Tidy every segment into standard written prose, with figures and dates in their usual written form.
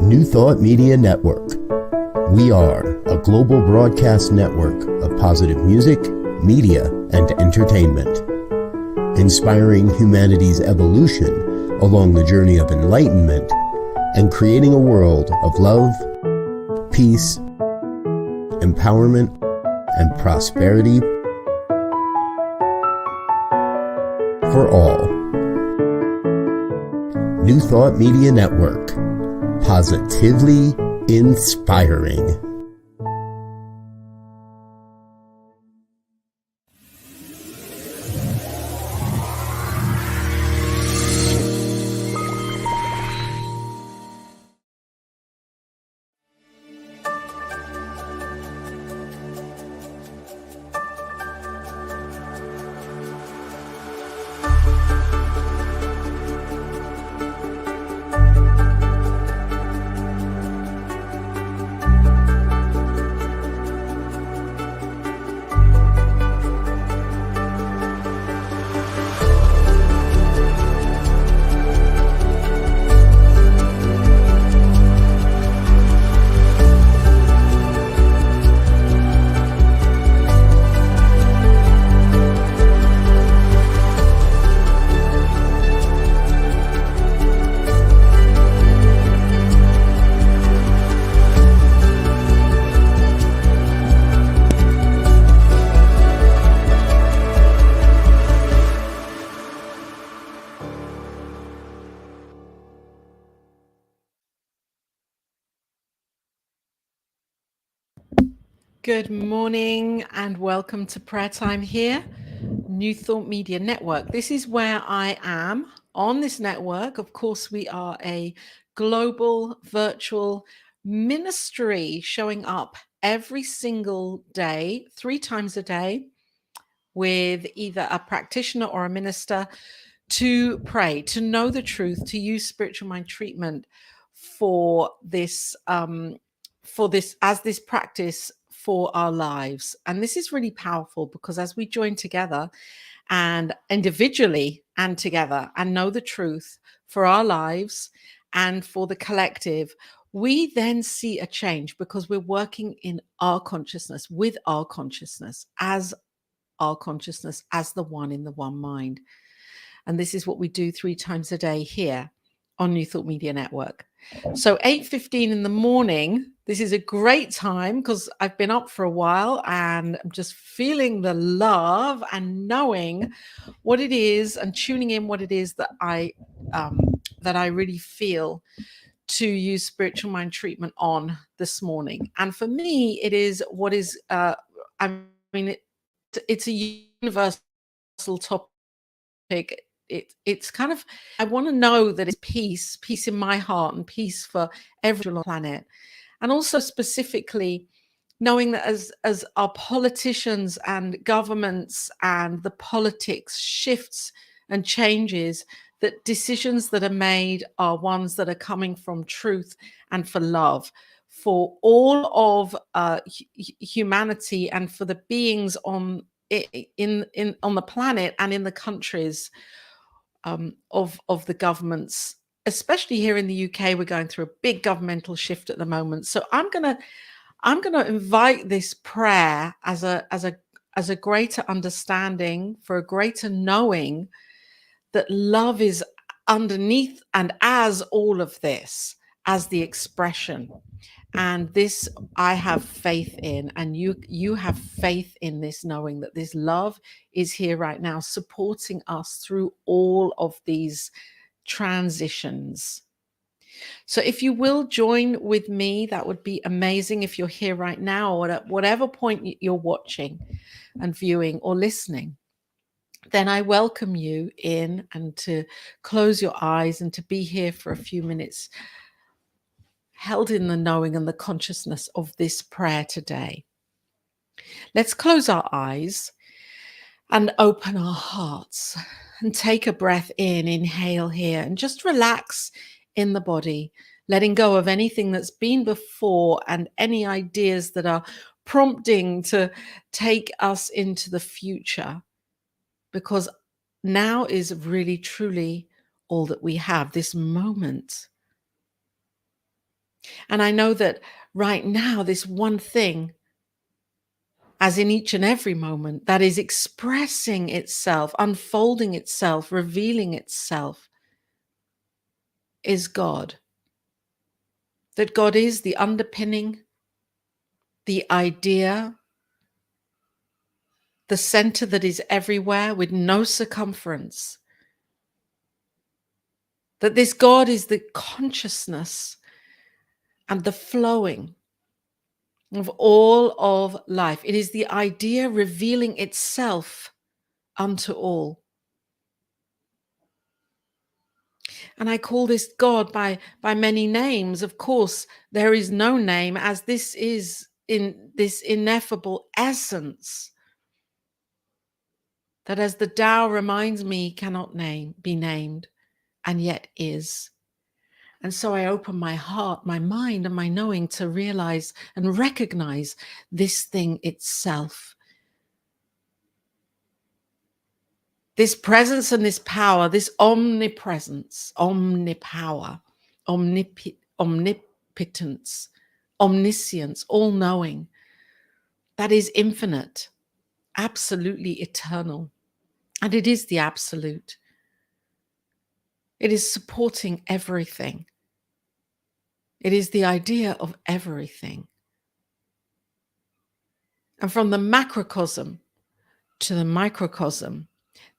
New Thought Media Network. We are a global broadcast network of positive music, media, and entertainment, inspiring humanity's evolution along the journey of enlightenment and creating a world of love, peace, empowerment, and prosperity for all. New Thought Media Network. Positively inspiring. Good morning and welcome to prayer time here, New Thought Media Network. This is where I am on this network. Of course, we are a global virtual ministry showing up every single day, 3 times a day, with either a practitioner or a minister to pray, to know the truth, to use spiritual mind treatment for this as this practice for our lives. And this is really powerful because as we join together and individually and together and know the truth for our lives and for the collective, we then see a change because we're working in our consciousness, with our consciousness, as our consciousness, as the one in the one mind. And this is what we do 3 times a day here on New Thought Media Network. So 8:15 in the morning, this is a great time because I've been up for a while and I'm just feeling the love and knowing what it is and tuning in what it is that I really feel to use spiritual mind treatment on this morning. And for me, it is what is, it's a universal topic. It's kind of, I want to know that it's peace in my heart and peace for everyone on the planet. And also specifically knowing that as our politicians and governments and the politics shifts and changes, that decisions that are made are ones that are coming from truth and for love, for all of humanity and for the beings on the planet and in the countries of the governments, especially here in the UK. We're going through a big governmental shift at the moment. So I'm gonna invite this prayer as a greater understanding, for a greater knowing that love is underneath and as all of this, as the expression. And this I have faith in, and you have faith in this, knowing that this love is here right now, supporting us through all of these transitions. So if you will join with me, that would be amazing. If you're here right now or at whatever point you're watching and viewing or listening, then I welcome you in and to close your eyes and to be here for a few minutes, held in the knowing and the consciousness of this prayer today. Let's close our eyes and open our hearts and take a breath in, inhale here, and just relax in the body, letting go of anything that's been before and any ideas that are prompting to take us into the future, because now is really truly all that we have, this moment. And I know that right now, this one thing, as in each and every moment, that is expressing itself, unfolding itself, revealing itself, is God. That God is the underpinning, the idea, the center that is everywhere with no circumference. That this God is the consciousness and the flowing of all of life. It is the idea revealing itself unto all. And I call this God by many names. Of course, there is no name, as this is in this ineffable essence that, as the Tao reminds me, cannot be named, and yet is. And so I open my heart, my mind, and my knowing to realize and recognize this thing itself. This presence and this power, this omnipresence, omnipower, omnipotence, omniscience, all-knowing, that is infinite, absolutely eternal. And it is the absolute. It is supporting everything. It is the idea of everything. And from the macrocosm to the microcosm,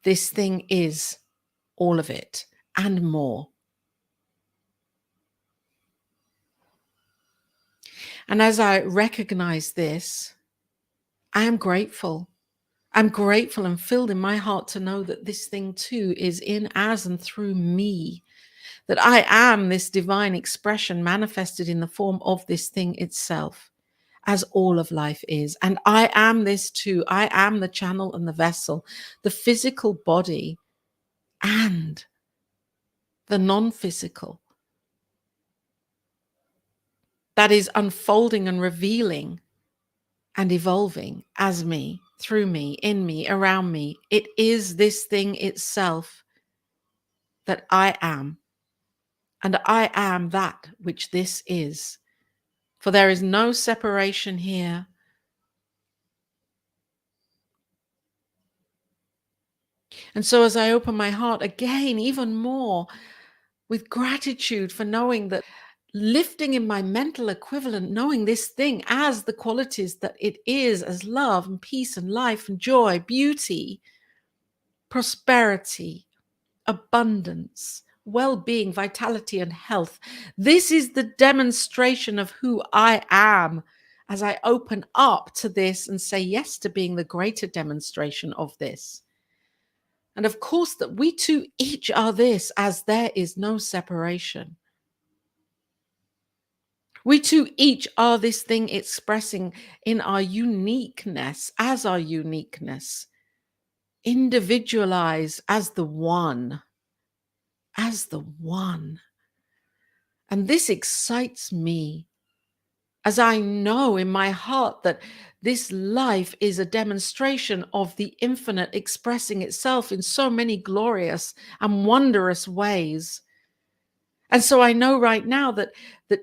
this thing is all of it and more. And as I recognize this, I am grateful. I'm grateful and filled in my heart to know that this thing too is in, as, and through me. That I am this divine expression manifested in the form of this thing itself, as all of life is. And I am this too. I am the channel and the vessel, the physical body and the non-physical that is unfolding and revealing and evolving as me, through me, in me, around me. It is this thing itself that I am. And I am that which this is. For there is no separation here. And so as I open my heart again, even more with gratitude for knowing that, lifting in my mental equivalent, knowing this thing as the qualities that it is, as love and peace and life and joy, beauty, prosperity, abundance, well-being, vitality, and health. This is the demonstration of who I am as I open up to this and say yes to being the greater demonstration of this. And of course, that we too each are this, as there is no separation. We too each are this thing expressing in our uniqueness, as our uniqueness, individualized as the one, as the one. And this excites me, as I know in my heart that this life is a demonstration of the infinite expressing itself in so many glorious and wondrous ways. And so I know right now that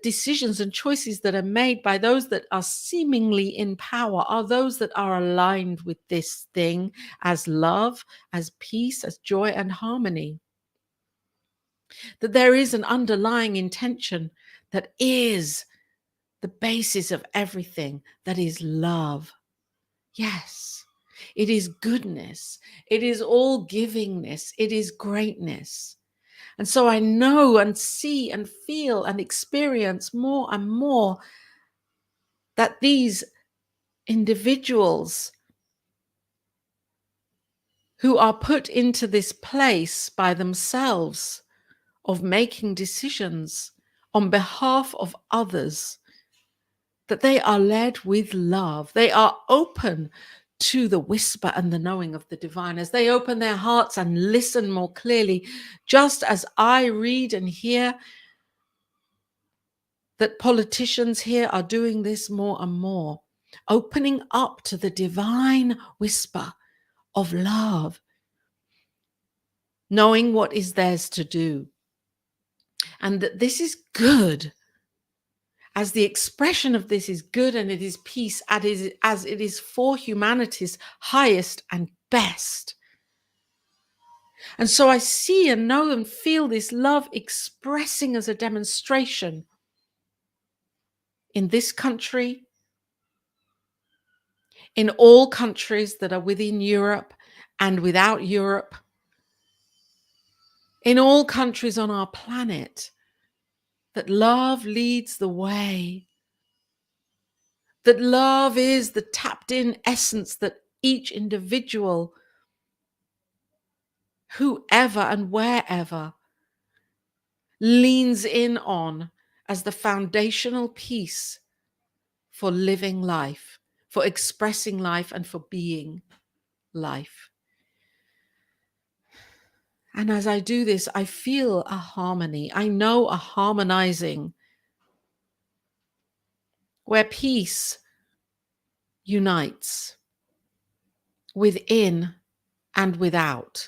decisions and choices that are made by those that are seemingly in power are those that are aligned with this thing as love, as peace, as joy and harmony. That there is an underlying intention that is the basis of everything, that is love. Yes, it is goodness. It is all givingness. It is greatness. And so I know and see and feel and experience more and more that these individuals who are put into this place by themselves of making decisions on behalf of others, that they are led with love. They are open to the whisper and the knowing of the divine, as they open their hearts and listen more clearly, just as I read and hear that politicians here are doing this more and more, opening up to the divine whisper of love, knowing what is theirs to do, and that this is good. as the expression of this is good and it is peace, as it is for humanity's highest and best. And so I see and know and feel this love expressing as a demonstration in this country, in all countries that are within Europe and without Europe, in all countries on our planet, that love leads the way, that love is the tapped in essence that each individual, whoever and wherever, leans in on as the foundational piece for living life, for expressing life, and for being life. And as I do this, I feel a harmony. I know a harmonizing where peace unites within and without,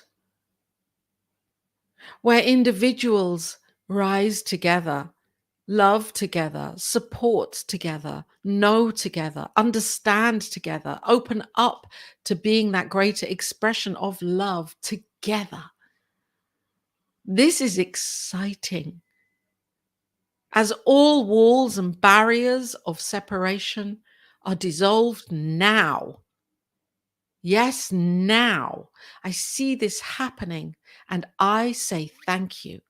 where individuals rise together, love together, support together, know together, understand together, open up to being that greater expression of love together. This is exciting. As all walls and barriers of separation are dissolved now. Yes, now. I see this happening and I say thank you.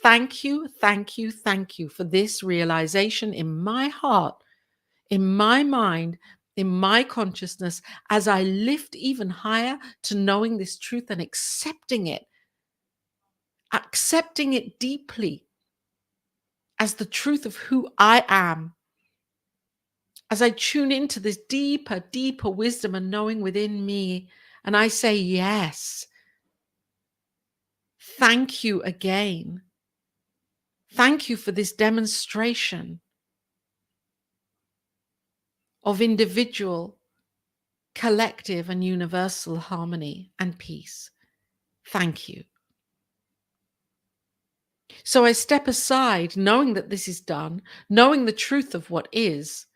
Thank you, thank you, thank you for this realization in my heart, in my mind, in my consciousness, as I lift even higher to knowing this truth and accepting it deeply as the truth of who I am. As I tune into this deeper, deeper wisdom and knowing within me, and I say, yes, thank you again. Thank you for this demonstration of individual, collective, and universal harmony and peace. Thank you. So I step aside, knowing that this is done, knowing the truth of what is,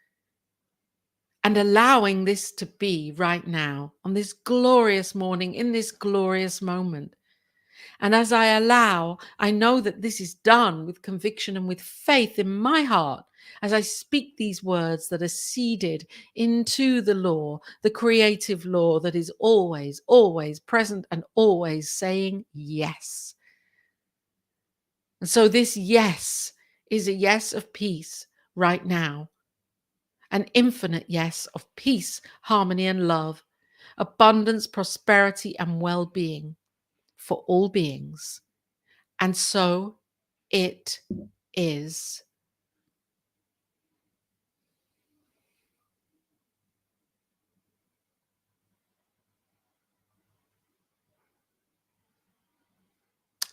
and allowing this to be right now, on this glorious morning, in this glorious moment. And as I allow, I know that this is done with conviction and with faith in my heart, as I speak these words that are seeded into the law, the creative law that is always, always present and always saying yes. And so this yes is a yes of peace right now. An infinite yes of peace, harmony, and love, abundance, prosperity, and well-being for all beings. And so it is.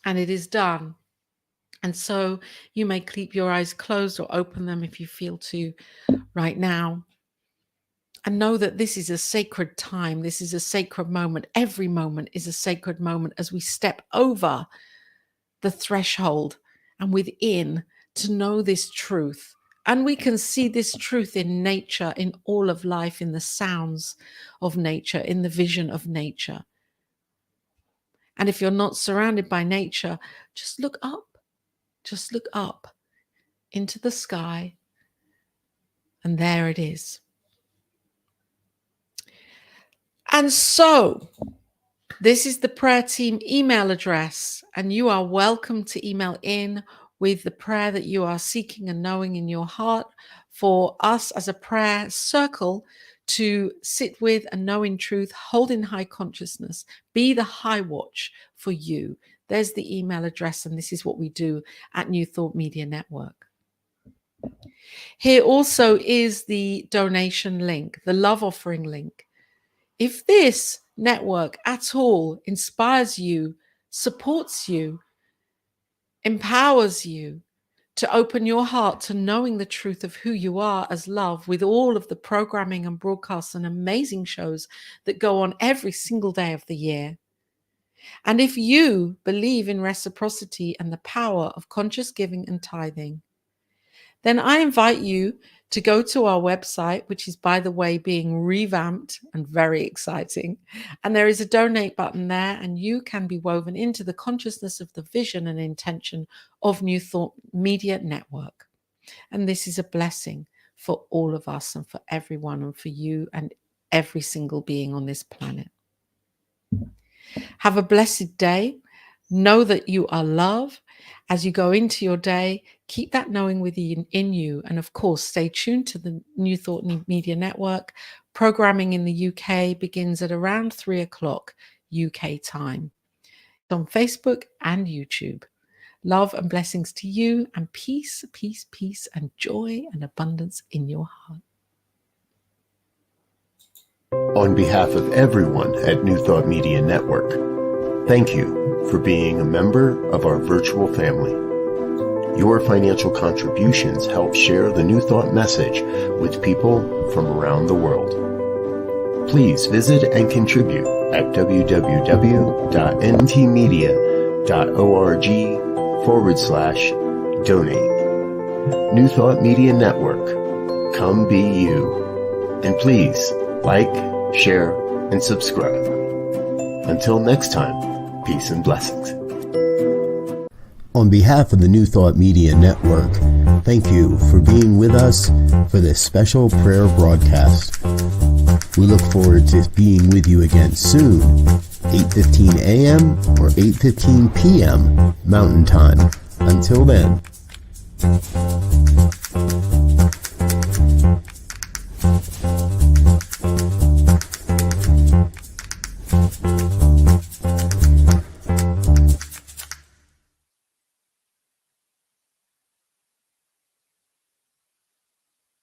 And it is done. And so you may keep your eyes closed or open them if you feel to right now. And know that this is a sacred time. This is a sacred moment. Every moment is a sacred moment as we step over the threshold and within to know this truth. And we can see this truth in nature, in all of life, in the sounds of nature, in the vision of nature. And if you're not surrounded by nature, just look up. Just look up into the sky. And there it is. And so this is the prayer team email address, and you are welcome to email in with the prayer that you are seeking and knowing in your heart for us as a prayer circle to sit with and know in truth, hold in high consciousness, be the high watch for you. There's the email address, and this is what we do at New Thought Media Network. Here also is the donation link, the love offering link. If this network at all inspires you, supports you, empowers you to open your heart to knowing the truth of who you are as love, with all of the programming and broadcasts and amazing shows that go on every single day of the year. And if you believe in reciprocity and the power of conscious giving and tithing, then I invite you to go to our website, which is, by the way, being revamped and very exciting. And there is a donate button there, and you can be woven into the consciousness of the vision and intention of New Thought Media Network. And this is a blessing for all of us and for everyone and for you and every single being on this planet. Have a blessed day. Know that you are love. As you go into your day, keep that knowing within you. And of course, stay tuned to the New Thought Media Network. Programming in the UK begins at around 3 o'clock UK time. It's on Facebook and YouTube. Love and blessings to you, and peace, peace, peace, and joy and abundance in your heart. On behalf of everyone at New Thought Media Network, thank you for being a member of our virtual family. Your financial contributions help share the New Thought message with people from around the world. Please visit and contribute at www.ntmedia.org/donate. New Thought Media Network. Come be you. And please like, share, and subscribe. Until next time, peace and blessings. On behalf of the New Thought Media Network, thank you for being with us for this special prayer broadcast. We look forward to being with you again soon, 8:15 a.m. or 8:15 p.m. Mountain Time. Until then.